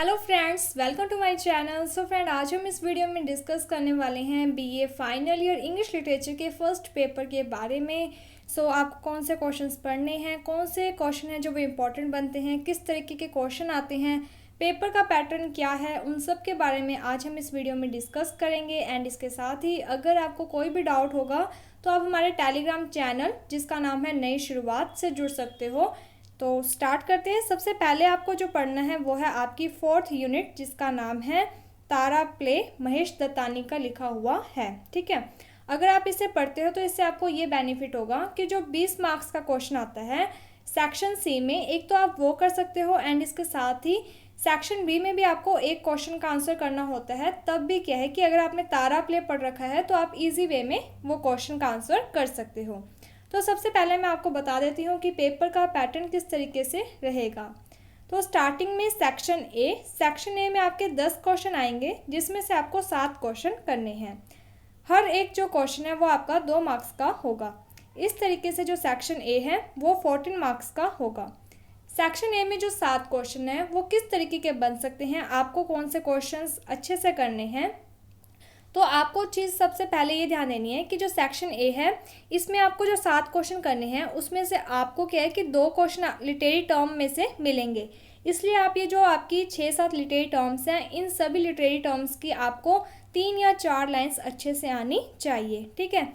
Hello friends, welcome to my channel. So friend, आज हम इस वीडियो में डिस्कस करने वाले हैं BA final year English literature के फर्स्ट पेपर के बारे में। आपको कौन से क्वेश्चंस पढ़ने हैं, कौन से क्वेश्चन हैं जो वो इम्पोर्टेंट बनते हैं, किस तरीके के क्वेश्चन आते हैं, पेपर का पैटर्न क्या है, उन सब के बारे में आज हम इस वीडियो में डिस्कस करेंगे। एंड इसके साथ ही अगर आपको कोई भी डाउट होगा तो आप हमारे टेलीग्राम चैनल जिसका नाम है नई शुरुआत से जुड़ सकते हो। तो स्टार्ट करते हैं। सबसे पहले आपको जो पढ़ना है वो है आपकी 4th यूनिट जिसका नाम है तारा प्ले, महेश दत्तानी का लिखा हुआ है। ठीक है, अगर आप इसे पढ़ते हो तो इससे आपको ये बेनिफिट होगा कि जो 20 मार्क्स का क्वेश्चन आता है सेक्शन सी में, एक तो आप वो कर सकते हो एंड इसके साथ ही सेक्शन बी में भी आपको एक क्वेश्चन का आंसर करना होता है। तब भी क्या है कि अगर आपने तारा प्ले पढ़ रखा है तो आप इजी वे में वो क्वेश्चन का आंसर कर सकते हो। तो सबसे पहले मैं आपको बता देती हूँ कि पेपर का पैटर्न किस तरीके से रहेगा। तो स्टार्टिंग में सेक्शन ए में आपके 10 क्वेश्चन आएंगे जिसमें से आपको 7 क्वेश्चन करने हैं। हर एक जो क्वेश्चन है वो आपका 2 मार्क्स का होगा। इस तरीके से जो सेक्शन ए है वो 14 मार्क्स का होगा। सेक्शन ए में जो 7 क्वेश्चन है वो किस तरीके के बन सकते हैं, आपको कौन से क्वेश्चंस अच्छे से करने हैं। तो आपको चीज़ सबसे पहले ये ध्यान देनी है कि जो सेक्शन ए है इसमें आपको जो 7 क्वेश्चन करने हैं उसमें से आपको क्या है कि 2 क्वेश्चन लिटरेरी टर्म में से मिलेंगे। इसलिए आप ये जो आपकी 6-7 लिटरेरी टर्म्स हैं इन सभी लिटरेरी टर्म्स की आपको 3 या 4 लाइन्स अच्छे से आनी चाहिए। ठीक है,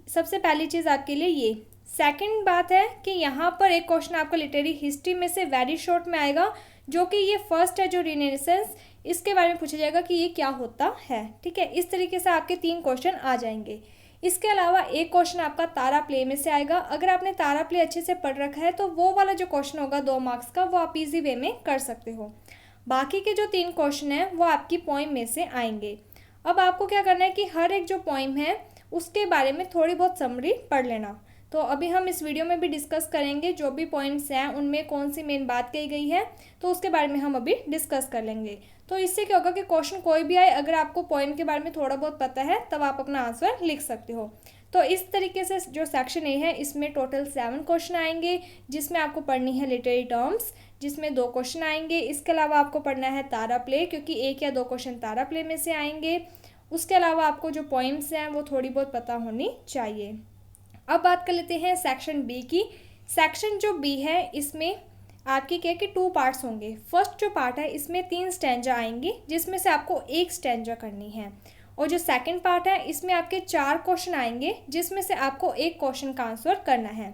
सबसे पहली चीज़ आपके लिए ये। सेकंड बात है कि यहाँ पर एक क्वेश्चन आपका लिटरेरी हिस्ट्री में से वेरी शॉर्ट में आएगा, जो कि ये फर्स्ट है जो रिनेसेंस, इसके बारे में पूछा जाएगा कि ये क्या होता है। ठीक है, इस तरीके से आपके 3 क्वेश्चन आ जाएंगे। इसके अलावा एक क्वेश्चन आपका तारा प्ले में से आएगा। अगर आपने तारा प्ले अच्छे से पढ़ रखा है तो वो वाला जो क्वेश्चन होगा 2 मार्क्स का वो आप इजी वे में कर सकते हो। बाकी के जो 3 क्वेश्चन हैं वो आपकी पोइम में से आएंगे। अब आपको क्या करना है कि हर एक जो पोइम है उसके बारे में थोड़ी बहुत समरी पढ़ लेना। तो अभी हम इस वीडियो में भी डिस्कस करेंगे जो भी पॉइंट्स हैं उनमें कौन सी मेन बात कही गई है, तो उसके बारे में हम अभी डिस्कस कर लेंगे। तो इससे क्या होगा कि क्वेश्चन कोई भी आए, अगर आपको पॉइंट के बारे में थोड़ा बहुत पता है तब आप अपना आंसर लिख सकते हो। तो इस तरीके से जो सेक्शन ए है इसमें टोटल 7 क्वेश्चन आएंगे जिसमें आपको पढ़नी है लिटरेरी टर्म्स जिसमें 2 क्वेश्चन आएंगे। इसके अलावा आपको पढ़ना है तारा प्ले क्योंकि 1 या 2 क्वेश्चन तारा प्ले में से आएंगे। उसके अलावा आपको जो पॉइंट्स हैं वो थोड़ी बहुत पता होनी चाहिए। अब बात कर लेते हैं सेक्शन बी की। सेक्शन जो बी है इसमें आपकी क्या कि 2 पार्ट्स होंगे। फर्स्ट जो पार्ट है इसमें 3 स्टैंजा आएंगी जिसमें से आपको 1 स्टैंजा करनी है, और जो सेकंड पार्ट है इसमें आपके 4 क्वेश्चन आएंगे जिसमें से आपको 1 क्वेश्चन का आंसर करना है।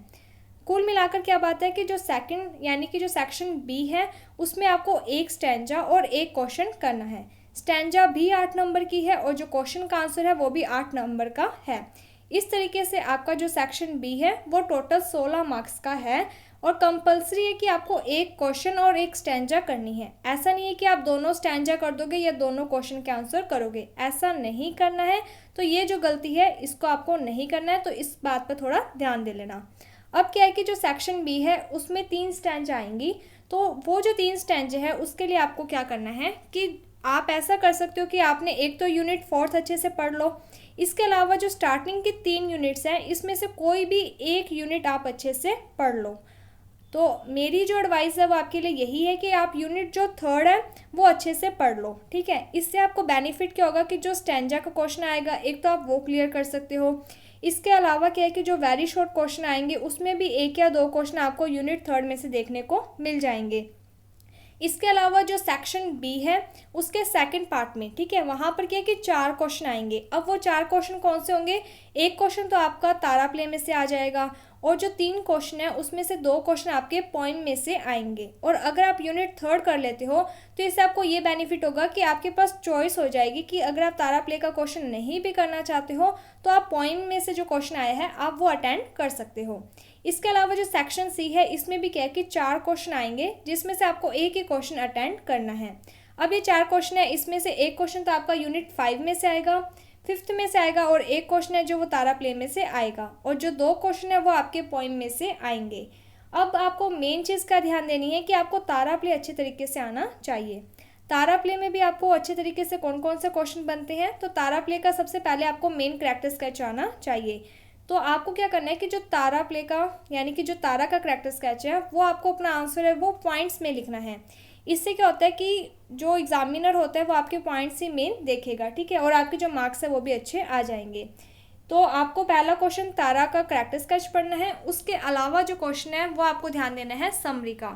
कुल मिलाकर क्या बात है कि जो सेकंड यानी कि जो सेक्शन बी है उसमें आपको 1 स्टैंजा और 1 क्वेश्चन करना है। स्टैंजा भी 8 नंबर की है और जो क्वेश्चन का आंसर है वो भी 8 नंबर का है। इस तरीके से आपका जो सेक्शन बी है वो टोटल 16 मार्क्स का है और कंपलसरी है कि आपको 1 क्वेश्चन और 1 स्टैंजा करनी है। ऐसा नहीं है कि आप दोनों स्टैंजा कर दोगे या दोनों क्वेश्चन के आंसर करोगे, ऐसा नहीं करना है। तो ये जो गलती है इसको आपको नहीं करना है, तो इस बात पर थोड़ा ध्यान दे लेना। अब क्या है कि जो सेक्शन बी है उसमें 3 स्टैंजा आएंगी, तो वो जो 3 स्टैंजे है उसके लिए आपको क्या करना है कि आप ऐसा कर सकते हो कि आपने एक तो यूनिट 4th अच्छे से पढ़ लो। इसके अलावा जो स्टार्टिंग की 3 यूनिट्स हैं इसमें से कोई भी एक यूनिट आप अच्छे से पढ़ लो। तो मेरी जो एडवाइस है वो आपके लिए यही है कि आप यूनिट जो 3rd है वो अच्छे से पढ़ लो। ठीक है, इससे आपको बेनिफिट क्या होगा कि जो स्टैंजा का क्वेश्चन आएगा एक तो आप वो क्लियर कर सकते हो। इसके अलावा क्या है कि जो वेरी शॉर्ट क्वेश्चन आएंगे उसमें भी 1 या 2 क्वेश्चन आपको यूनिट 3rd में से देखने को मिल जाएंगे। इसके अलावा जो सेक्शन बी है उसके सेकंड पार्ट में, ठीक है, वहाँ पर क्या है कि 4 क्वेश्चन आएंगे। अब वो 4 क्वेश्चन कौन से होंगे, एक क्वेश्चन तो आपका तारा प्ले में से आ जाएगा और जो 3 क्वेश्चन है उसमें से 2 क्वेश्चन आपके पॉइंट में से आएंगे। और अगर आप यूनिट 3rd कर लेते हो तो इससे आपको ये बेनिफिट होगा कि आपके पास चॉइस हो जाएगी कि अगर आप तारा प्ले का क्वेश्चन नहीं भी करना चाहते हो तो आप पॉइंट में से जो क्वेश्चन आया है आप वो अटेंड कर सकते हो। इसके अलावा जो सेक्शन सी है इसमें भी क्या है कि 4 क्वेश्चन आएंगे जिसमें से आपको एक ही क्वेश्चन अटेंड करना है। अब ये 4 क्वेश्चन है, इसमें से एक क्वेश्चन तो आपका यूनिट 5 में से आएगा, 5th में से आएगा, और एक क्वेश्चन है जो वो तारा प्ले में से आएगा, और जो 2 क्वेश्चन है वो आपके पॉइंट में से आएंगे। अब आपको मेन चीज़ का ध्यान देनी है कि आपको तारा प्ले अच्छे तरीके से आना चाहिए। तारा प्ले में भी आपको अच्छे तरीके से कौन कौन से क्वेश्चन बनते हैं, तो तारा प्ले का सबसे पहले आपको मेन करैक्टर स्केच आना चाहिए। तो आपको क्या करना है कि जो तारा प्ले का यानी कि जो तारा का करैक्टर स्केच है वो आपको अपना आंसर है वो पॉइंट्स में लिखना है। इससे क्या होता है कि जो एग्जामिनर होता है वो आपके पॉइंट्स ही मेन देखेगा, ठीक है, और आपके जो मार्क्स है वो भी अच्छे आ जाएंगे। तो आपको पहला क्वेश्चन तारा का करैक्टर स्केच पढ़ना है। उसके अलावा जो क्वेश्चन है वो आपको ध्यान देना है समरी का,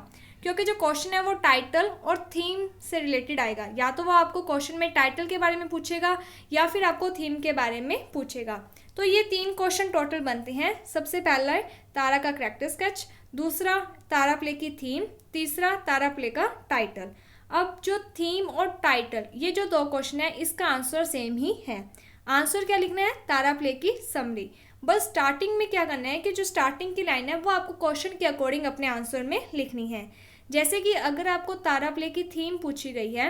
क्योंकि जो क्वेश्चन है वो टाइटल और थीम से रिलेटेड आएगा। या तो वो आपको क्वेश्चन में टाइटल के बारे में पूछेगा या फिर आपको थीम के बारे में पूछेगा। तो ये 3 क्वेश्चन टोटल बनते हैं। सबसे पहला है तारा का करैक्टर स्केच, दूसरा तारा प्ले की थीम, तीसरा तारा प्ले का टाइटल। अब जो थीम और टाइटल ये जो 2 क्वेश्चन है इसका आंसर सेम ही है। आंसर क्या लिखना है? तारा प्ले की समरी। बस स्टार्टिंग में क्या करना है कि जो स्टार्टिंग की लाइन है वो आपको क्वेश्चन के अकॉर्डिंग अपने आंसर में लिखनी है। जैसे कि अगर आपको तारा प्ले की थीम पूछी गई है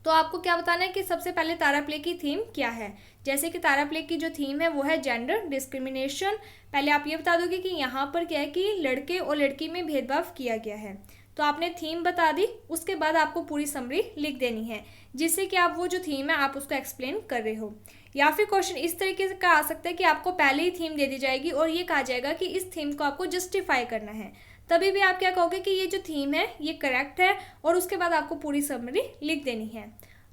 तो आपको क्या बताना है कि सबसे पहले तारा प्ले की थीम क्या है। जैसे कि तारा प्ले की जो थीम है वो है जेंडर डिस्क्रिमिनेशन। पहले आप ये बता दोगे कि यहाँ पर क्या है कि लड़के और लड़की में भेदभाव किया गया है, तो आपने थीम बता दी। उसके बाद आपको पूरी समरी लिख देनी है जिससे कि आप वो जो थीम है आप उसको एक्सप्लेन कर रहे हो। या फिर क्वेश्चन इस तरीके से का आ सकता है कि आपको पहले ही थीम दे दी जाएगी और ये कहा जाएगा कि इस थीम को आपको जस्टिफाई करना है। तभी भी आप क्या कहोगे कि ये जो थीम है ये करेक्ट है और उसके बाद आपको पूरी समरी लिख देनी है।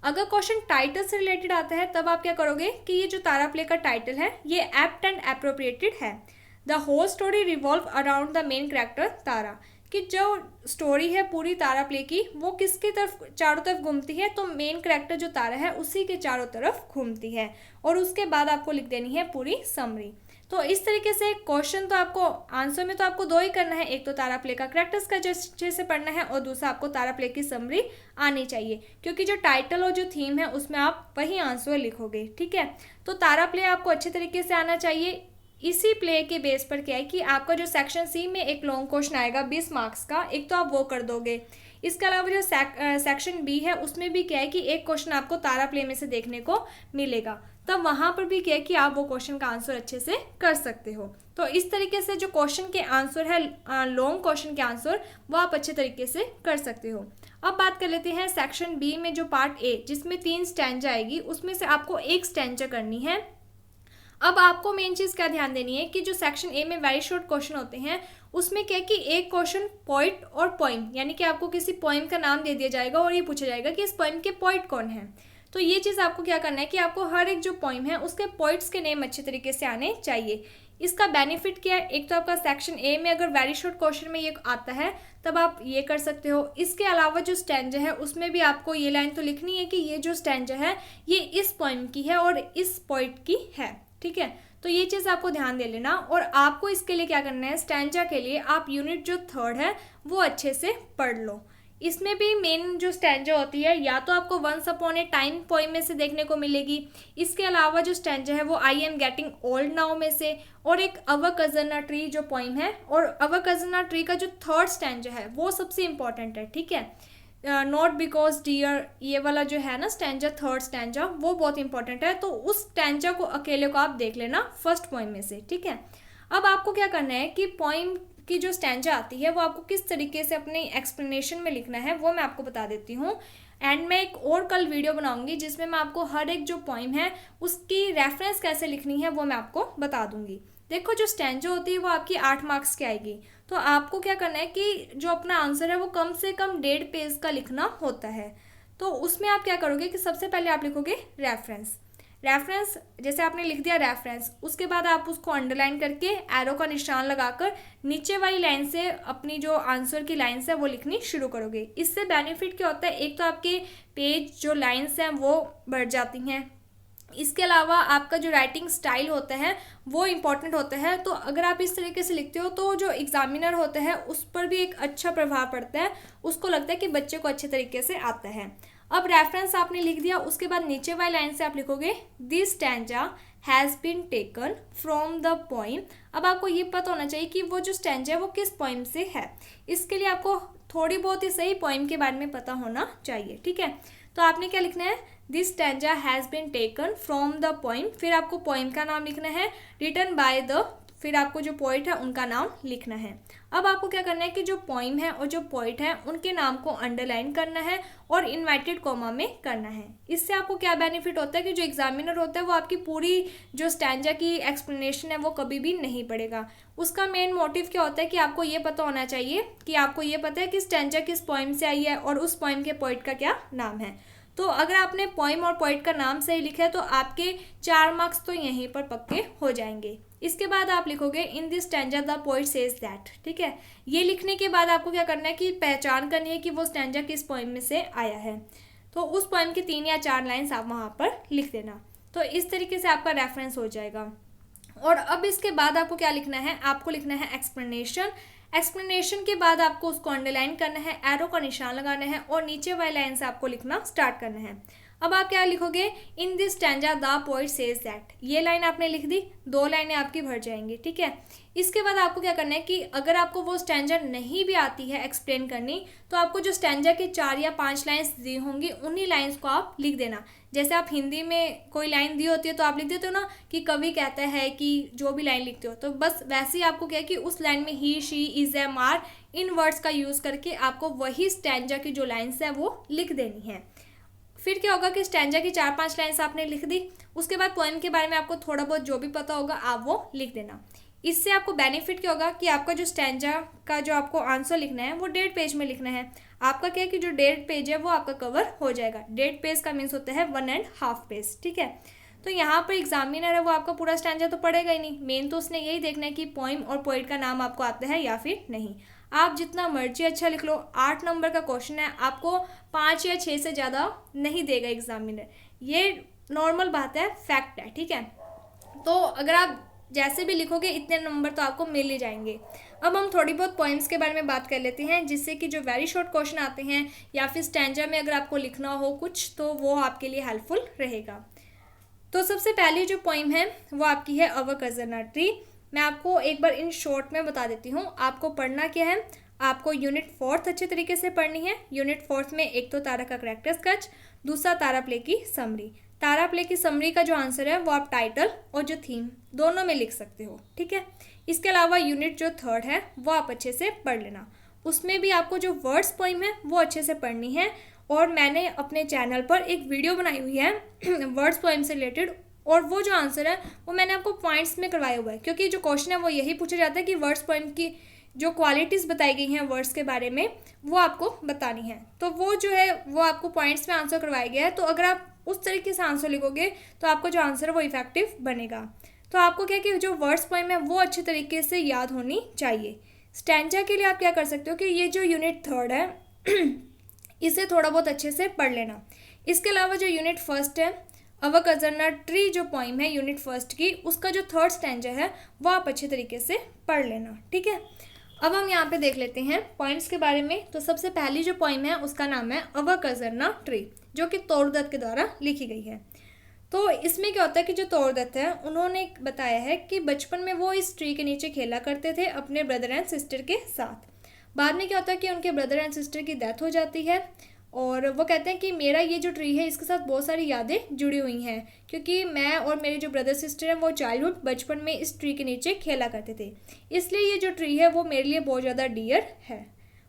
अगर क्वेश्चन टाइटल से रिलेटेड आता है तब आप क्या करोगे कि ये जो तारा प्ले का टाइटल है ये एप्ट एंड एप्रोप्रिएटेड है। The whole story revolve around the main character Tara, कि जो स्टोरी है पूरी तारा प्ले की वो किसकी तरफ चारों तरफ घूमती है, तो मेन कैरेक्टर जो तारा है उसी के चारों तरफ घूमती है। और उसके बाद आपको लिख देनी है पूरी समरी। तो इस तरीके से क्वेश्चन तो आपको आंसर में तो आपको 2 ही करना है, एक तो तारा प्ले का कैरेक्टर्स का अच्छे से पढ़ना है और दूसरा आपको तारा प्ले की समरी आनी चाहिए, क्योंकि जो टाइटल और जो थीम है उसमें आप वही आंसर लिखोगे, ठीक है। तो तारा प्ले आपको अच्छे तरीके से आना चाहिए। इसी प्ले के बेस पर क्या है कि आपका जो सेक्शन सी में एक लॉन्ग क्वेश्चन आएगा 20 मार्क्स का, एक तो आप वो कर दोगे। इसके अलावा जो सेक्शन बी है उसमें भी क्या है कि एक क्वेश्चन आपको तारा प्ले में से देखने को मिलेगा, तब वहाँ पर भी क्या है कि आप वो क्वेश्चन का आंसर अच्छे से कर सकते हो। तो इस तरीके से जो क्वेश्चन के आंसर है लॉन्ग क्वेश्चन के आंसर वो आप अच्छे तरीके से कर सकते हो। अब बात कर लेते हैं सेक्शन बी में जो पार्ट ए जिसमें 3 स्टैंजा आएगी उसमें से आपको एक स्टैंजा करनी है। अब आपको मेन चीज़ क्या ध्यान देनी है कि जो सेक्शन ए में वेरी शॉर्ट क्वेश्चन होते हैं उसमें क्या है कि एक क्वेश्चन पोइट और पोइम, यानी कि आपको किसी पोइम का नाम दे दिया जाएगा और ये पूछा जाएगा कि इस पोइम के पोइट कौन है। तो ये चीज़ आपको क्या करना है कि आपको हर एक जो पोइम है उसके पोइट्स के नेम अच्छे तरीके से आने चाहिए। इसका बेनिफिट क्या है, एक तो आपका सेक्शन ए में अगर वेरी शॉर्ट क्वेश्चन में ये आता है तब आप ये कर सकते हो। इसके अलावा जो स्टैंजा है उसमें भी आपको ये लाइन तो लिखनी है कि ये जो स्टैंजा है ये इस पोइम की है और इस पोइट की है, ठीक है। तो ये चीज़ आपको ध्यान दे लेना। और आपको इसके लिए क्या करना है, स्टैंजा के लिए आप यूनिट जो 3rd है वो अच्छे से पढ़ लो। इसमें भी मेन जो स्टैंजा होती है या तो आपको once upon a time poem में से देखने को मिलेगी। इसके अलावा जो स्टैंजा है वो I am getting old now में से, और एक अवर कजन अ ट्री जो पोइम है, और अवर कजन अ ट्री का जो 3rd स्टैंजा है वो सबसे इंपॉर्टेंट है, ठीक है। नॉट बिकॉज डियर ये वाला जो है ना स्टैंजा 3rd स्टैंजा वो बहुत इंपॉर्टेंट है। तो उस स्टैंजा को अकेले को आप देख लेना फर्स्ट पोइम में से, ठीक है। अब आपको क्या करना है कि पोइम की जो स्टैंजा आती है वो आपको किस तरीके से अपने एक्सप्लेनेशन में लिखना है वो मैं आपको बता देती हूँ। एंड मैं एक और कल वीडियो बनाऊंगी जिसमें मैं आपको हर एक जो पोइम है उसकी रेफरेंस कैसे लिखनी है वो मैं आपको बता दूंगी। देखो जो स्टैंजा होती है वो आपकी 8 मार्क्स की आएगी, तो आपको क्या करना है कि जो अपना आंसर है वो कम से कम 1.5 पेज का लिखना होता है। तो उसमें आप क्या करोगे कि सबसे पहले आप लिखोगे रेफरेंस। रेफरेंस जैसे आपने लिख दिया रेफरेंस, उसके बाद आप उसको अंडरलाइन करके एरो का निशान लगाकर नीचे वाली लाइन से अपनी जो आंसर की लाइन्स है वो लिखनी शुरू करोगे। इससे बेनिफिट क्या होता है, एक तो आपके पेज जो लाइन्स हैं वो बढ़ जाती हैं, इसके अलावा आपका जो राइटिंग स्टाइल होता है वो इम्पॉर्टेंट होता है। तो अगर आप इस तरीके से लिखते हो तो जो एग्जामिनर होता है उस पर भी एक अच्छा प्रभाव पड़ता है, उसको लगता है कि बच्चे को अच्छे तरीके से आता है। अब रेफरेंस आपने लिख दिया, उसके बाद नीचे वाली लाइन से आप लिखोगे this stanza has been taken from the poem. अब आपको ये पता होना चाहिए कि वो जो स्टैंजा है वो किस पोइम से है। इसके लिए आपको थोड़ी बहुत ही सही पोइम के बारे में पता होना चाहिए, ठीक है। तो आपने क्या लिखना है, this stanza has been taken from the poem, फिर आपको पोइम का नाम लिखना है, रिटन बाय द फिर आपको जो पोइट है उनका नाम लिखना है। अब आपको क्या करना है कि जो पोइम है और जो पोइट है उनके नाम को अंडरलाइन करना है और इन्वर्टेड कॉमा में करना है। इससे आपको क्या बेनिफिट होता है कि जो एग्जामिनर होता है वो आपकी पूरी जो स्टैंजा की एक्सप्लेनेशन है वो कभी भी नहीं पढ़ेगा। उसका मेन मोटिव क्या होता है कि आपको ये पता होना चाहिए कि आपको ये पता है कि स्टैंजा किस पोइम से आई है और उस पोइम के पोइट का क्या नाम है। तो अगर आपने पोइम और पोइट का नाम सही लिखा है तो आपके 4 मार्क्स तो यहीं पर पक्के हो जाएंगे। इसके बाद आप लिखोगे in this stanza the poet says that. ठीक है, ये लिखने के बाद आपको क्या करना है कि पहचान करनी है कि वो स्टैंजा किस पोइम में से आया है। तो उस पोइम की 3 या 4 लाइन्स आप वहाँ पर लिख देना। तो इस तरीके से आपका रेफरेंस हो जाएगा। और अब इसके बाद आपको क्या लिखना है, आपको लिखना है एक्सप्लेनेशन। एक्सप्लेनेशन के बाद आपको उसको अंडरलाइन करना है, एरो का निशान लगाना है और नीचे वाली लाइन से आपको लिखना स्टार्ट करना है। अब आप क्या लिखोगे, in this stanza the poet says that. ये लाइन आपने लिख दी, 2 लाइनें आपकी भर जाएंगी। ठीक है, इसके बाद आपको क्या करना है कि अगर आपको वो स्टैंजा नहीं भी आती है एक्सप्लेन करनी तो आपको जो स्टैंजा की 4 या 5 लाइन्स दी होंगी उन्हीं लाइन्स को आप लिख देना। जैसे आप हिंदी में कोई लाइन दी होती है तो आप लिख देते हो ना कि कवि कहता है कि जो भी लाइन लिखते हो, तो बस वैसे ही आपको क्या है कि उस लाइन में ही, she, is, am, are in words का यूज़ करके आपको वही स्टैंजा की जो लाइन्स है वो लिख देनी है। फिर क्या होगा कि स्टैंजा की 4-5 लाइन्स आपने लिख दी, उसके बाद पोएम के बारे में आपको थोड़ा बहुत जो भी पता होगा आप वो लिख देना। इससे आपको बेनिफिट क्या होगा कि आपका जो स्टैंजा का जो आपको आंसर लिखना है वो 1.5 पेज में लिखना है। आपका क्या है कि जो 1.5 पेज है वो आपका कवर हो जाएगा। 1.5 पेज का मीन्स होता है 1.5 पेज। ठीक है, तो यहाँ पर एग्जामिनर है वो आपका पूरा स्टैंजा तो पढ़ेगा ही नहीं, मेन तो उसने यही देखना है कि पोइम और पोइट का नाम आपको आता है या फिर नहीं। आप जितना मर्जी अच्छा लिख लो, 8 नंबर का क्वेश्चन है, आपको 5 या 6 से ज़्यादा नहीं देगा एग्जामिनर। ये नॉर्मल बात है, फैक्ट है। ठीक है, तो अगर आप जैसे भी लिखोगे इतने नंबर तो आपको मिल ही जाएंगे। अब हम थोड़ी बहुत पॉइंट्स के बारे में बात कर लेते हैं, जिससे कि जो वेरी शॉर्ट क्वेश्चन आते हैं या फिर स्टैंजा में अगर आपको लिखना हो कुछ तो वो आपके लिए हेल्पफुल रहेगा। तो सबसे पहली जो पोइम है वो आपकी है अवर कज़न ट्री। मैं आपको एक बार इन शॉर्ट में बता देती हूँ। आपको पढ़ना क्या है, आपको यूनिट 4 अच्छे तरीके से पढ़नी है। यूनिट 4 में एक तो तारा का करेक्टर स्केच, दूसरा तारा प्ले की समरी। तारा प्ले की समरी का जो आंसर है वो आप टाइटल और जो थीम दोनों में लिख सकते हो। ठीक है, इसके अलावा यूनिट जो 3 है वो आप अच्छे से पढ़ लेना। उसमें भी आपको जो वर्ड्स पोइम है वो अच्छे से पढ़नी है। और मैंने अपने चैनल पर एक वीडियो बनाई हुई है वर्ड्स पोइम से रिलेटेड, और वो जो आंसर है वो मैंने आपको पॉइंट्स में करवाया हुआ है, क्योंकि जो क्वेश्चन है वो यही पूछा जाता है कि वर्ड्स पोइम की जो क्वालिटीज़ बताई गई हैं वर्ड्स के बारे में वो आपको बतानी है। तो वो जो है वो आपको पॉइंट्स में आंसर करवाया गया है। तो अगर आप उस तरीके से आंसर लिखोगे तो आपका जो आंसर है वो इफेक्टिव बनेगा। तो आपको क्या कि जो वर्ड्स पोइम है वो अच्छे तरीके से याद होनी चाहिए। स्टैंजा के लिए आप क्या कर सकते हो कि ये जो यूनिट 3 है इसे थोड़ा बहुत अच्छे से पढ़ लेना। इसके अलावा जो यूनिट 1 है अवर कज़न ट्री जो पोइम है यूनिट 1 की, उसका जो 3rd स्टैंजा है वो आप अच्छे तरीके से पढ़ लेना। ठीक है, अब हम यहाँ पे देख लेते हैं पॉइंट्स के बारे में। तो सबसे पहली जो पोइम है उसका नाम है अवर कज़न ट्री, जो कि तोड़दत्त के द्वारा लिखी गई है। तो इसमें क्या होता है कि जो तोड़दत्त है उन्होंने बताया है कि बचपन में वो इस ट्री के नीचे खेला करते थे अपने ब्रदर एंड सिस्टर के साथ। बाद में क्या होता है कि उनके ब्रदर एंड सिस्टर की डेथ हो जाती है और वो कहते हैं कि मेरा ये जो ट्री है इसके साथ बहुत सारी यादें जुड़ी हुई हैं, क्योंकि मैं और मेरे जो ब्रदर सिस्टर हैं वो चाइल्डहुड बचपन में इस ट्री के नीचे खेला करते थे, इसलिए ये जो ट्री है वो मेरे लिए बहुत ज़्यादा डियर है।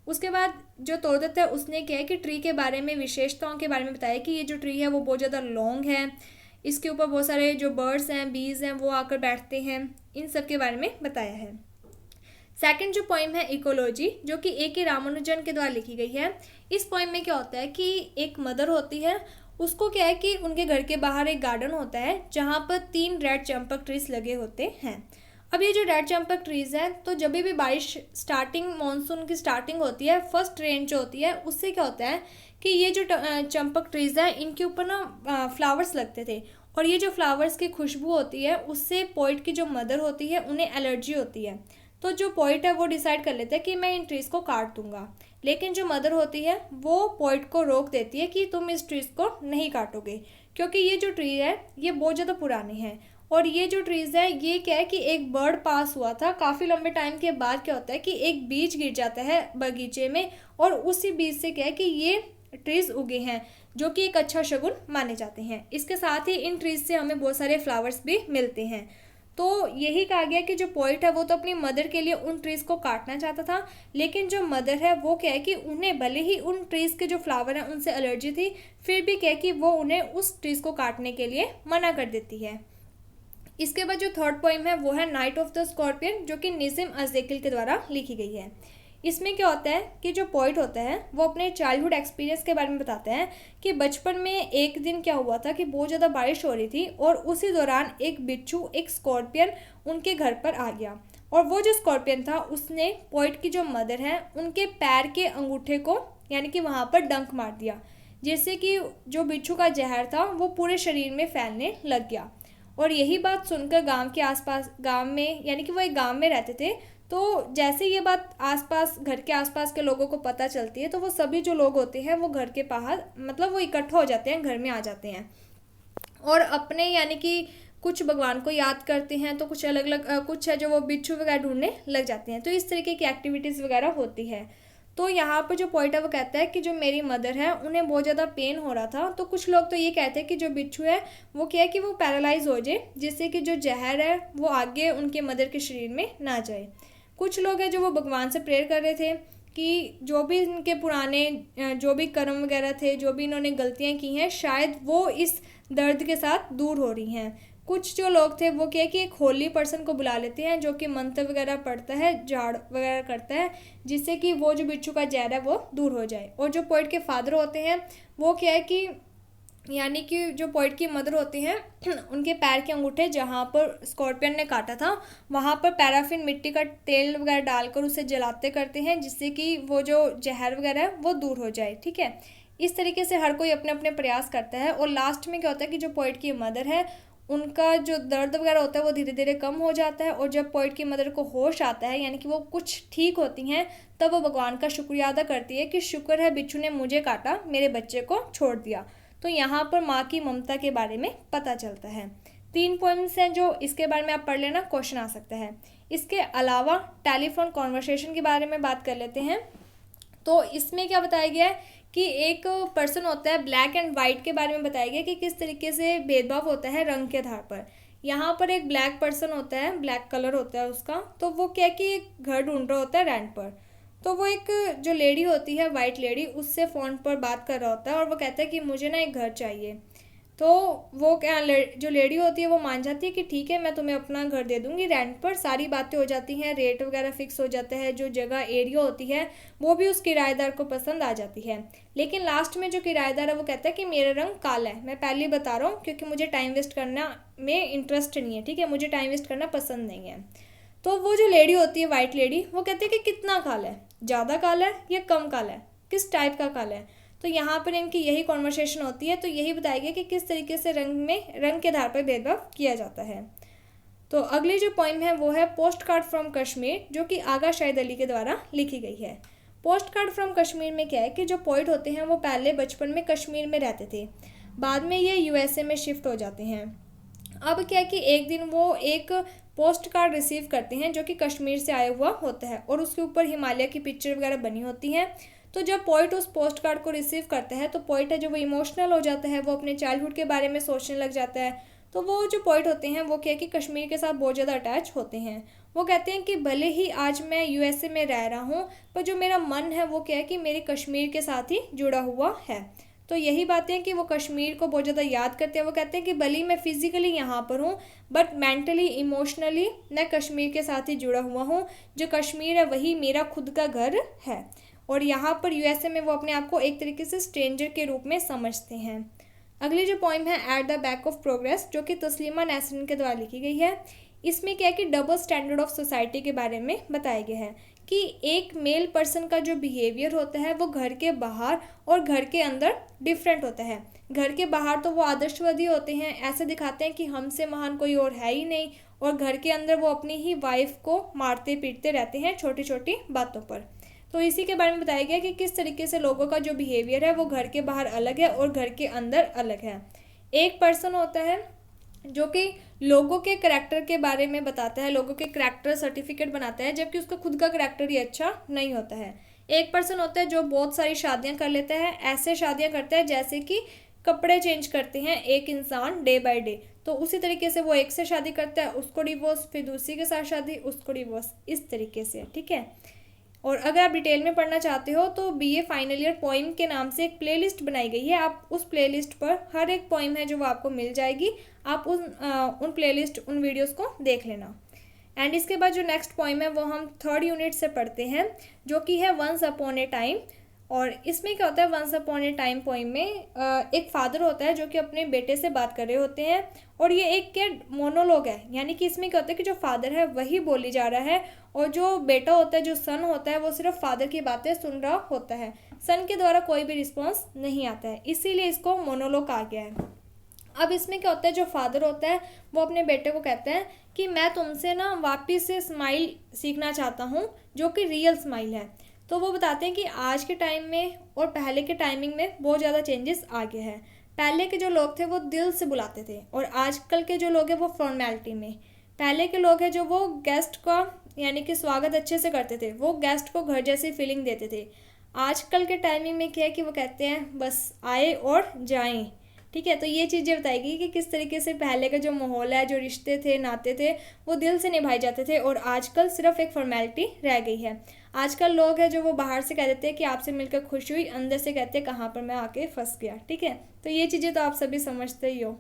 उसके बाद जो तोड़दत्त है उसने क्या है कि ट्री के बारे में विशेषताओं के बारे में बताया कि ये जो ट्री है वो बहुत ज़्यादा लॉन्ग है, इसके ऊपर बहुत सारे जो बर्ड्स हैं, बीज हैं वो आकर बैठते हैं, इन सब के बारे में बताया है। सेकंड जो पोइम है इकोलॉजी, जो कि A.K. रामानुजन के द्वारा लिखी गई है। इस पोइम में क्या होता है कि एक मदर होती है, उसको क्या है कि उनके घर के बाहर एक गार्डन होता है जहाँ पर 3 रेड चंपक ट्रीज लगे होते हैं। अब ये जो रेड चंपक ट्रीज हैं तो जब भी बारिश स्टार्टिंग मानसून की स्टार्टिंग होती है, फर्स्ट रेन जो होती है उससे क्या होता है कि ये जो चंपक ट्रीज हैं इनके ऊपर ना फ्लावर्स लगते थे, और ये जो फ्लावर्स की खुशबू होती है उससे पोइट की जो मदर होती है उन्हें एलर्जी होती है। तो जो पोइट है वो डिसाइड कर लेता है कि मैं इन ट्रीज़ को काट दूंगा, लेकिन जो मदर होती है वो पोइट को रोक देती है कि तुम इस ट्रीज़ को नहीं काटोगे, क्योंकि ये जो ट्री है ये बहुत ज़्यादा पुरानी है। और ये जो ट्रीज़ है ये क्या है कि एक बर्ड पास हुआ था काफ़ी लंबे टाइम के बाद, क्या होता है कि एक बीज गिर जाता है बगीचे में और उसी बीज से क्या है कि ये ट्रीज़ उगे हैं, जो कि एक अच्छा शगुन माने जाते हैं। इसके साथ ही इन ट्रीज़ से हमें बहुत सारे फ्लावर्स भी मिलते हैं। तो यही कहा गया कि जो पोइट है वो तो अपनी मदर के लिए उन ट्रीज़ को काटना चाहता था, लेकिन जो मदर है वो क्या है कि उन्हें भले ही उन ट्रीज़ के जो फ्लावर हैं उनसे एलर्जी थी, फिर भी क्या है कि वो उन्हें उस ट्रीज़ को काटने के लिए मना कर देती है। इसके बाद जो थर्ड पोइम है वो है नाइट ऑफ द स्कॉर्पियन, जो कि निज़िम अज़ेकिल के द्वारा लिखी गई है। इसमें क्या होता है कि जो पोइट होता है वो अपने चाइल्डहुड एक्सपीरियंस के बारे में बताते हैं कि बचपन में एक दिन क्या हुआ था कि बहुत ज़्यादा बारिश हो रही थी और उसी दौरान एक बिच्छू, एक स्कॉर्पियन उनके घर पर आ गया, और वो जो स्कॉर्पियन था उसने पोइट की जो मदर है उनके पैर के अंगूठे को यानी कि वहाँ पर डंक मार दिया, जिससे कि जो बिच्छू का जहर था वो पूरे शरीर में फैलने लग गया। और यही बात सुनकर गांव के आसपास, गांव में यानी कि वो एक गांव में रहते थे, तो जैसे ये बात आसपास, घर के आसपास के लोगों को पता चलती है तो वो सभी जो लोग होते हैं वो घर के बाहर मतलब वो इकट्ठा हो जाते हैं, घर में आ जाते हैं और अपने यानी कि कुछ भगवान को याद करते हैं, तो कुछ अलग अलग कुछ है जो वो बिच्छू वगैरह ढूंढने लग जाते हैं। तो इस तरीके की एक्टिविटीज़ वगैरह होती है। तो यहाँ पर जो पोइट है वो कहता है कि जो मेरी मदर है उन्हें बहुत ज़्यादा पेन हो रहा था, तो कुछ लोग तो ये कहते हैं कि जो बिच्छू है वो क्या है कि वो पैरालाइज हो जाए, जिससे कि जो जहर है वो आगे उनके मदर के शरीर में ना जाए। कुछ लोग हैं जो वो भगवान से प्रेयर कर रहे थे कि जो भी इनके पुराने जो भी कर्म वगैरह थे, जो भी इन्होंने गलतियाँ की हैं, शायद वो इस दर्द के साथ दूर हो रही हैं। कुछ जो लोग थे वो क्या है कि एक होली पर्सन को बुला लेते हैं जो कि मंत्र वगैरह पढ़ता है, झाड़ वगैरह करता है, जिससे कि वो जो बिच्छू का जहर है वो दूर हो जाए। और जो पोइट के फादर होते हैं वो क्या है कि यानी कि जो पोइट की मदर होती हैं उनके पैर के अंगूठे जहाँ पर स्कॉर्पियन ने काटा था वहाँ पर पैराफिन मिट्टी का तेल वगैरह डालकर उसे जलाते करते हैं, जिससे कि वो जो जहर वगैरह है वो दूर हो जाए। ठीक है, इस तरीके से हर कोई अपने अपने प्रयास करता है। और लास्ट में क्या होता है कि जो पोइट की मदर है उनका जो दर्द वगैरह होता है वो धीरे धीरे कम हो जाता है, और जब पोइट की मदर को होश आता है यानी कि वो कुछ ठीक होती हैं, तब वो भगवान का शुक्रिया अदा करती है कि शुक्र है बिच्छू ने मुझे काटा, मेरे बच्चे को छोड़ दिया। तो यहाँ पर माँ की ममता के बारे में पता चलता है। 3 पॉइंट्स हैं जो इसके बारे में आप पढ़ लेना, क्वेश्चन आ सकता है। इसके अलावा टेलीफोन कॉन्वर्सेशन के बारे में बात कर लेते हैं। तो इसमें क्या बताया गया है कि एक पर्सन होता है, ब्लैक एंड वाइट के बारे में बताया गया कि किस तरीके से भेदभाव होता है रंग के आधार पर। यहाँ पर एक ब्लैक पर्सन होता है, ब्लैक कलर होता है उसका, तो वो क्या कि एक घर ढूंढ रहा होता है रेंट पर। तो वो एक जो लेडी होती है, वाइट लेडी, उससे फ़ोन पर बात कर रहा होता है और वो कहता है कि मुझे ना एक घर चाहिए। तो वो क्या जो लेडी होती है वो मान जाती है कि ठीक है मैं तुम्हें अपना घर दे दूंगी रेंट पर, सारी बातें हो जाती हैं, रेट वगैरह फिक्स हो जाता है, जो जगह एरिया होती है वो भी उस किराएदार को पसंद आ जाती है। लेकिन लास्ट में जो किराएदार है वो कहता है कि मेरा रंग काला है, मैं पहले ही बता रहा हूँ क्योंकि मुझे टाइम वेस्ट करना में इंटरेस्ट नहीं है, ठीक है, मुझे टाइम वेस्ट करना पसंद नहीं है। तो वो जो लेडी होती है, वाइट लेडी, वो कहती है कि कितना काला है, ज़्यादा काला है या कम काला है, किस टाइप का काला है। तो यहाँ पर इनकी यही कॉन्वर्सेशन होती है। तो यही बताया गया कि किस तरीके से रंग के आधार पर भेदभाव किया जाता है। तो अगली जो पोइम है वो है पोस्ट कार्ड फ्रॉम कश्मीर, जो कि आगा शाहिद अली के द्वारा लिखी गई है। पोस्ट कार्ड फ्रॉम कश्मीर में क्या है कि जो पोइट होते हैं वो पहले बचपन में कश्मीर में रहते थे, बाद में ये यूएसए में शिफ्ट हो जाते हैं। अब क्या है कि एक दिन वो एक पोस्ट कार्ड रिसीव करते हैं जो कि कश्मीर से आया हुआ होता है और उसके ऊपर हिमालय की पिक्चर वगैरह बनी होती हैं। तो जब पोइट उस पोस्ट कार्ड को रिसीव करता है तो पोइट है जो वो इमोशनल हो जाता है, वो अपने चाइल्डहुड के बारे में सोचने लग जाता है। तो वो जो पोइट होते हैं वो क्या है कि कश्मीर के साथ बहुत ज़्यादा अटैच होते हैं। वो कहते हैं कि भले ही आज मैं यूएसए में रह रहा हूँ, पर जो मेरा मन है वो क्या है कि मेरे कश्मीर के साथ ही जुड़ा हुआ है। तो यही बातें हैं कि वो कश्मीर को बहुत ज़्यादा याद करते हैं। वो कहते हैं कि भले ही मैं फिज़िकली यहाँ पर हूँ, बट मेंटली इमोशनली मैं कश्मीर के साथ ही जुड़ा हुआ हूँ। जो कश्मीर है वही मेरा खुद का घर है। और यहाँ पर यूएसए में वो अपने आप को एक तरीके से स्ट्रेंजर के रूप में समझते हैं। अगली जो पोइम है at the back of progress, जो कि तस्लीमा नसरीन के द्वारा लिखी गई है। इसमें क्या है कि डबल स्टैंडर्ड ऑफ सोसाइटी के बारे में बताया गया है कि एक मेल पर्सन का जो बिहेवियर होता है वो घर के बाहर और घर के अंदर डिफरेंट होता है। घर के बाहर तो वो आदर्शवादी होते हैं, ऐसे दिखाते हैं कि हमसे महान कोई और है ही नहीं, और घर के अंदर वो अपनी ही वाइफ को मारते पीटते रहते हैं छोटी छोटी बातों पर। तो इसी के बारे में बताया गया कि किस तरीके से लोगों का जो बिहेवियर है वो घर के बाहर अलग है और घर के अंदर अलग है। एक पर्सन होता है जो कि लोगों के करैक्टर के बारे में बताता है, लोगों के करैक्टर सर्टिफिकेट बनाता है, जबकि उसका खुद का करैक्टर ही अच्छा नहीं होता है। एक पर्सन होता है जो बहुत सारी शादियां कर लेता है, ऐसे शादियां करता है जैसे कि कपड़े चेंज करते हैं एक इंसान डे बाय डे, तो उसी तरीके से वो एक से शादी करता है, उसको डिवोर्स, फिर दूसरी के साथ शादी, उसको डिवोर्स, इस तरीके से, ठीक है। और अगर आप डिटेल में पढ़ना चाहते हो तो बीए फाइनल ईयर पोइम के नाम से एक प्लेलिस्ट बनाई गई है, आप उस प्लेलिस्ट पर हर एक पोइम है जो वो आपको मिल जाएगी, आप उन प्लेलिस्ट उन वीडियोस को देख लेना। एंड इसके बाद जो नेक्स्ट पोइम है वो हम थर्ड यूनिट से पढ़ते हैं, जो कि है वंस अपॉन ए टाइम। और इसमें क्या होता है, once upon a time poem में एक फादर होता है जो कि अपने बेटे से बात कर रहे होते हैं, और ये एक क्या मोनोलॉग है, यानी कि इसमें क्या होता है कि जो फादर है वही बोली जा रहा है, और जो बेटा होता है, जो सन होता है, वो सिर्फ फादर की बातें सुन रहा होता है, सन के द्वारा कोई भी रिस्पॉन्स नहीं आता है, इसीलिए इसको मोनोलॉग कहा गया है। अब इसमें क्या होता है, जो फादर होता है वो अपने बेटे को कहते हैं कि मैं तुमसे ना वापस से स्माइल सीखना चाहता हूँ, जो कि रियल स्माइल है। तो वो बताते हैं कि आज के टाइम में और पहले के टाइमिंग में बहुत ज़्यादा चेंजेस आ गए हैं। पहले के जो लोग थे वो दिल से बुलाते थे, और आजकल के जो लोग हैं वो फॉर्मेलिटी में। पहले के लोग हैं जो वो गेस्ट का यानी कि स्वागत अच्छे से करते थे, वो गेस्ट को घर जैसी फीलिंग देते थे। आजकल के टाइमिंग में क्या है कि वो कहते हैं बस आए और जाएं, ठीक है। तो ये चीज़ें बताएगी कि किस तरीके से पहले का जो माहौल है, जो रिश्ते थे, नाते थे, वो दिल से निभाए जाते थे, और आजकल सिर्फ एक फॉर्मेलिटी रह गई है। आजकल लोग हैं जो वो बाहर से कह देते हैं कि आपसे मिलकर खुश हुई, अंदर से कहते हैं कहाँ पर मैं आके फंस गया, ठीक है। तो ये चीज़ें तो आप सभी समझते ही हो।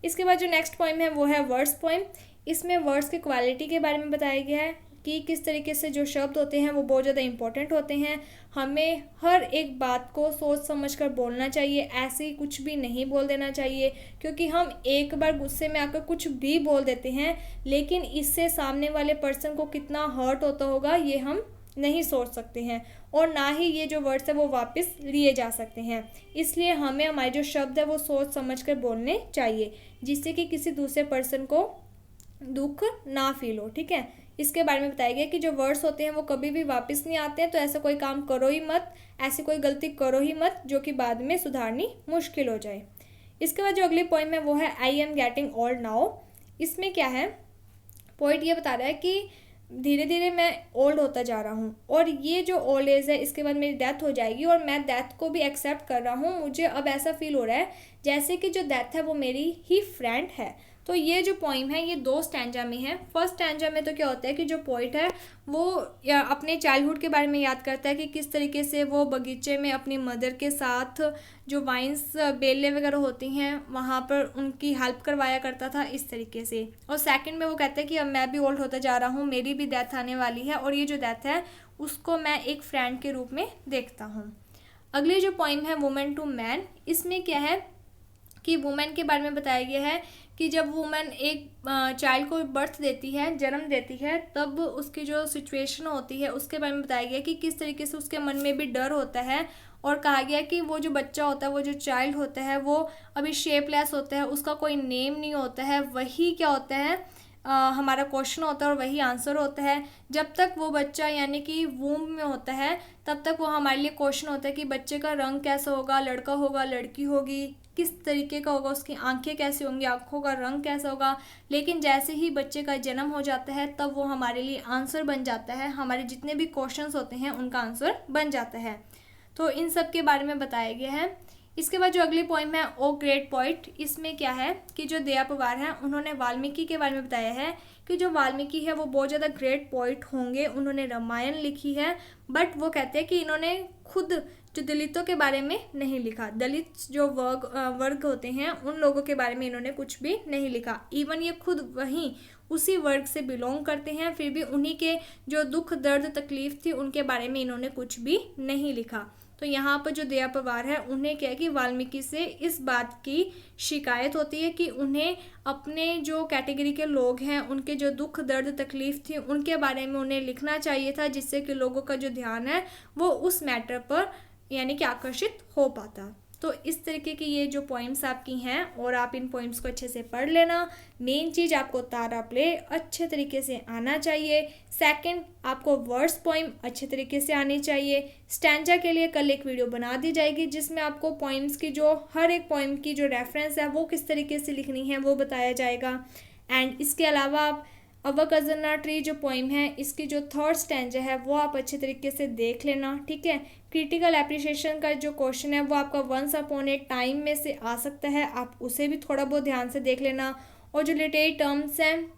इसके बाद जो नेक्स्ट पोइम है वो है वर्ड्स पोइम। इसमें वर्ड्स की क्वालिटी के बारे में बताया गया है कि किस तरीके से जो शब्द होते हैं वो बहुत ज़्यादा इंपॉर्टेंट होते हैं, हमें हर एक बात को सोच समझ कर बोलना चाहिए, ऐसे ही कुछ भी नहीं बोल देना चाहिए, क्योंकि हम एक बार गुस्से में आकर कुछ भी बोल देते हैं, लेकिन इससे सामने वाले पर्सन को कितना हर्ट होता होगा ये हम नहीं सोच सकते हैं, और ना ही ये जो वर्ड्स है वो वापस लिए जा सकते हैं। इसलिए हमें हमारे जो शब्द है वो सोच समझ कर बोलने चाहिए, जिससे कि किसी दूसरे पर्सन को दुख ना फील हो, ठीक है। इसके बारे में बताया गया कि जो वर्ड्स होते हैं वो कभी भी वापस नहीं आते हैं, तो ऐसा कोई काम करो ही मत, ऐसी कोई गलती करो ही मत जो कि बाद में सुधारनी मुश्किल हो जाए। इसके बाद जो अगली पोइम है वो है I am getting old now. इसमें क्या है, पोइट ये बता रहा है कि धीरे धीरे मैं ओल्ड होता जा रहा हूँ, और ये जो ओल्ड एज है इसके बाद मेरी डेथ हो जाएगी, और मैं डेथ को भी एक्सेप्ट कर रहा हूँ। मुझे अब ऐसा फील हो रहा है जैसे कि जो डेथ है वो मेरी ही फ्रेंड है। तो ये जो पोइम है ये 2 स्टैंजा में है। फर्स्ट स्टैंजा में तो क्या होता है कि जो पोइट है वो अपने चाइल्डहुड के बारे में याद करता है कि किस तरीके से वो बगीचे में अपनी मदर के साथ जो वाइन्स बेलें वगैरह होती हैं वहाँ पर उनकी हेल्प करवाया करता था, इस तरीके से। और सेकंड में वो कहता है कि अब मैं भी ओल्ड होता जा रहा हूँ, मेरी भी डेथ आने वाली है, और ये जो डेथ है उसको मैं एक फ्रेंड के रूप में देखता हूँ। अगली जो पोइम है वुमेन टू मैन। इसमें क्या है कि वुमेन के बारे में बताया गया है कि जब वुमेन एक चाइल्ड को बर्थ देती है, जन्म देती है, तब उसकी जो सिचुएशन होती है उसके बारे में बताया गया कि किस तरीके से उसके मन में भी डर होता है, और कहा गया कि वो जो बच्चा होता है, वो जो चाइल्ड होता है, वो अभी शेपलेस होता है, उसका कोई नेम नहीं होता है, वही क्या होता है हमारा क्वेश्चन होता है और वही आंसर होता है। जब तक वो बच्चा यानी कि वूम में होता है तब तक वो हमारे लिए क्वेश्चन होता है कि बच्चे का रंग कैसा होगा, लड़का होगा, लड़की होगी, किस तरीके का होगा, उसकी आंखें कैसी होंगी, आंखों का रंग कैसा होगा। लेकिन जैसे ही बच्चे का जन्म हो जाता है तब वो हमारे लिए आंसर बन जाता है, हमारे जितने भी क्वेश्चंस होते हैं उनका आंसर बन जाता है। तो इन सब के बारे में बताया गया है। इसके बाद जो अगली पोइम है ओ ग्रेट पोइट। इसमें क्या है कि जो दया पवार हैं उन्होंने वाल्मीकि के बारे में बताया है कि जो वाल्मीकि है वो बहुत ज़्यादा ग्रेट पोइट होंगे, उन्होंने रामायण लिखी है, बट वो कहते हैं कि इन्होंने खुद जो दलितों के बारे में नहीं लिखा। दलित जो वर्ग होते हैं उन लोगों के बारे में इन्होंने कुछ भी नहीं लिखा। इवन ये खुद वहीं उसी वर्ग से बिलोंग करते हैं, फिर भी उन्हीं के जो दुख दर्द तकलीफ थी उनके बारे में इन्होंने कुछ भी नहीं लिखा। तो यहाँ पर जो दया पवार है उन्हें क्या है कि वाल्मीकि से इस बात की शिकायत होती है कि उन्हें अपने जो कैटेगरी के लोग हैं उनके जो दुख दर्द तकलीफ थी उनके बारे में उन्हें लिखना चाहिए था, जिससे कि लोगों का जो ध्यान है वो उस मैटर पर यानी कि आकर्षित हो पाता। तो इस तरीके की ये जो पॉइंट्स आपकी हैं और आप इन पॉइंट्स को अच्छे से पढ़ लेना। मेन चीज़ आपको तारा प्ले अच्छे तरीके से आना चाहिए। सेकंड, आपको वर्ड्स पोइम अच्छे तरीके से आनी चाहिए। स्टैंजा के लिए कल एक वीडियो बना दी जाएगी जिसमें आपको पॉइम्स की जो हर एक पॉइम की जो रेफरेंस है वो किस तरीके से लिखनी है वो बताया जाएगा। एंड इसके अलावा आप अवर कज़न ट्री जो पोइम है इसकी जो थर्ड स्टैंजा है वो आप अच्छे तरीके से देख लेना, ठीक है। क्रिटिकल एप्रिसिएशन का जो क्वेश्चन है वो आपका वंस अपॉन ए टाइम में से आ सकता है, आप उसे भी थोड़ा बहुत ध्यान से देख लेना। और जो लिटरेरी टर्म्स हैं,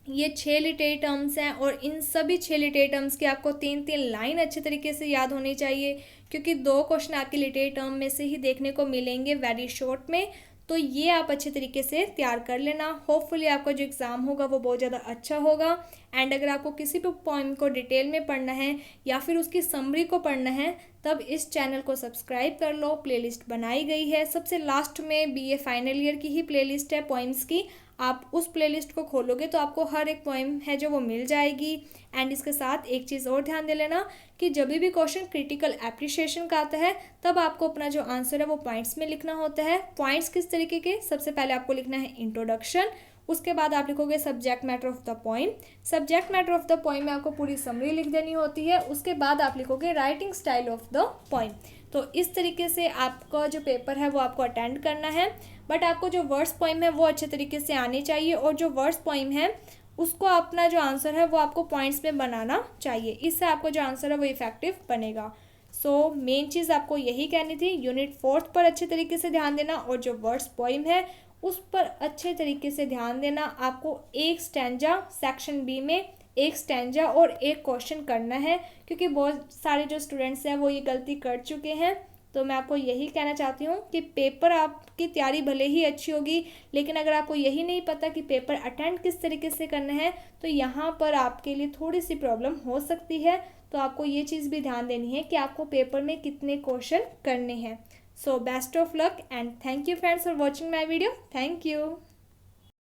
ये 6 लिटरेरी टर्म्स हैं और इन सभी 6 लिटरेरी टर्म्स की आपको 3-3 लाइन अच्छे तरीके से याद होनी चाहिए, क्योंकि 2 क्वेश्चन आपके लिटरेरी टर्म में से ही देखने को मिलेंगे वेरी शॉर्ट में। तो ये आप अच्छे तरीके से तैयार कर लेना। होपफुली आपका जो एग्ज़ाम होगा वो बहुत ज़्यादा अच्छा होगा। एंड अगर आपको किसी भी पॉइंट को डिटेल में पढ़ना है या फिर उसकी समरी को पढ़ना है, तब इस चैनल को सब्सक्राइब कर लो। प्लेलिस्ट बनाई गई है, सबसे लास्ट में बीए फाइनल ईयर की ही प्लेलिस्ट है पोइम्स की। आप उस प्लेलिस्ट को खोलोगे तो आपको हर एक पोइम है जो वो मिल जाएगी। एंड इसके साथ एक चीज़ और ध्यान दे लेना कि जब भी क्वेश्चन क्रिटिकल एप्रिसिएशन का आता है, तब आपको अपना जो आंसर है वो पॉइंट्स में लिखना होता है। पॉइंट्स किस तरीके के, सबसे पहले आपको लिखना है इंट्रोडक्शन, उसके बाद आप लिखोगे subject matter of the poem. Subject matter of the poem में आपको पूरी समरी लिख देनी होती है। उसके बाद आप लिखोगे writing style of the poem. तो इस तरीके से आपका जो पेपर है वो आपको अटेंड करना है। बट आपको जो वर्ड्स पोइम है वो अच्छे तरीके से आनी चाहिए, और जो वर्ड्स पोइम है उसको अपना जो आंसर है वो आपको पॉइंट्स में बनाना चाहिए। इससे आपको जो आंसर है वो इफेक्टिव बनेगा। सो मेन चीज़ आपको यही कहनी थी। यूनिट 4 पर अच्छे तरीके से ध्यान देना, और जो वर्ड्स पोइम है उस पर अच्छे तरीके से ध्यान देना। आपको एक स्टैंजा सेक्शन बी में एक स्टैंजा और एक क्वेश्चन करना है, क्योंकि बहुत सारे जो स्टूडेंट्स हैं वो ये गलती कर चुके हैं। तो मैं आपको यही कहना चाहती हूँ कि पेपर आपकी तैयारी भले ही अच्छी होगी, लेकिन अगर आपको यही नहीं पता कि पेपर अटेंड किस तरीके से करना है, तो यहाँ पर आपके लिए थोड़ी सी प्रॉब्लम हो सकती है। तो आपको ये चीज़ भी ध्यान देनी है कि आपको पेपर में कितने क्वेश्चन करने हैं। So best of luck and thank you friends for watching my video. Thank you.